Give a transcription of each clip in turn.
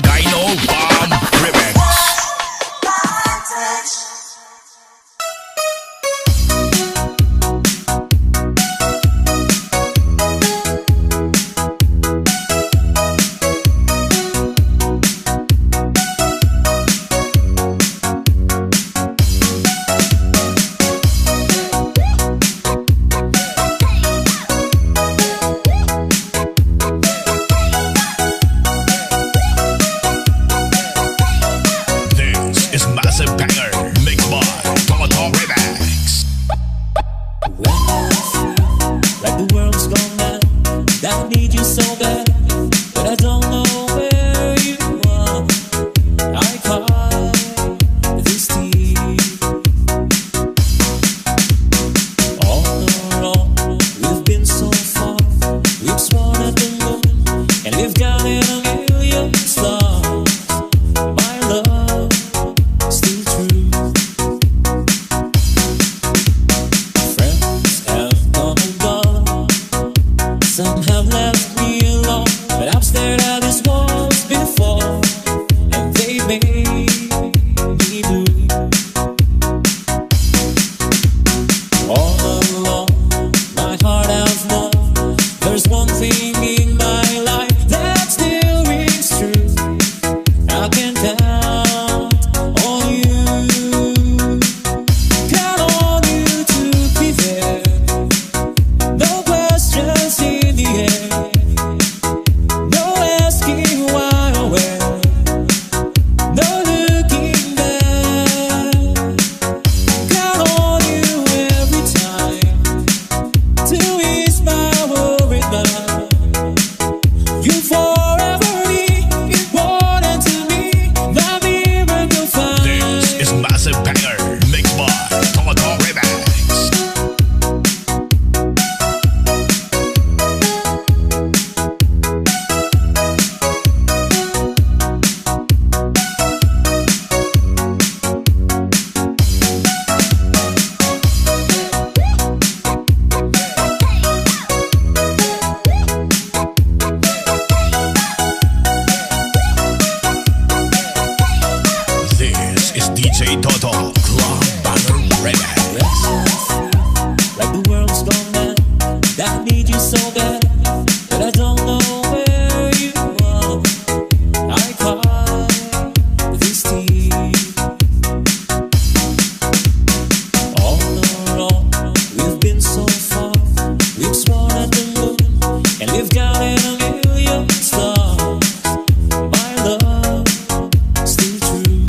KAKAYSANTIAGO-l5t REMIX. I need you so bad, but I don't know where you are. I call this teeth. All along, we've been so far. We've sworn at the moon, and we've got it a million stars. My love, still true. Friends have come and gone. Some have left me alone, but I've stared at these walls before, and they made me blue. All along, my heart has known there's one thing in my life that still rings true. I can count on you, count on you to be there. No questions in the air, no asking why or where, no looking back. Count on you every time to ease my worried mind. You forever be important to me, my miracle find. This is massive banger mixed by KAKAYSANTIAGO REMIX. This is DJ Toto Club Banger Remix. Like the world's gone mad, I need you so bad, but I don't know where you are. I call this teeth. All along, we've been so far. We've sworn at the moon, and we've got it a million stars. My love, still true.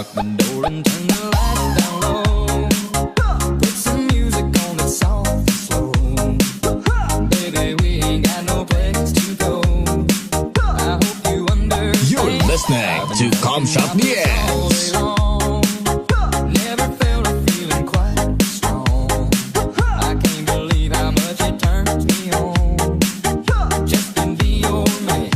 lock the door and turn the lights down low. Put some music on that's soft and slow. Baby, we ain't got no place to go. I hope you understand. You're listening to Kamshot Yes. Never felt a feeling quite strong. I can't believe how much it turns me on. Just to be your man.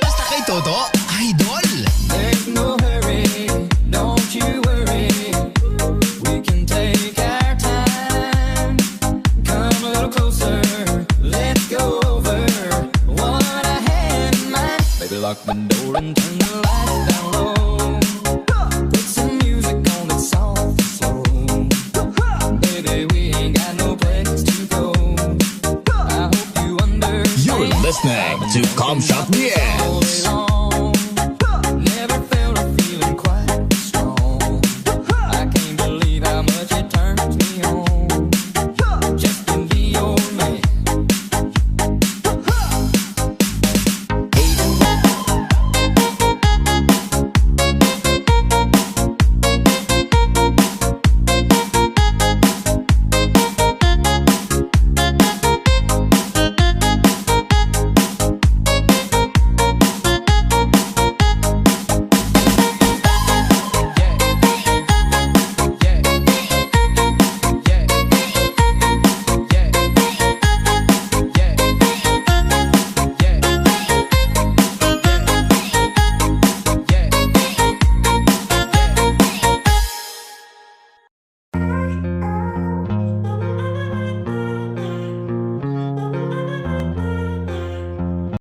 Basta kay Toto, idol. There's no hurry, don't you worry. We can take our time. Come a little closer, let's go over what I had in mind. Baby, lock the door and turn the lights down low. Put some music on that's soft and slow. Baby, we ain't got no place to go. I hope you understand. You're listening to Kamshot Yes. Hold on.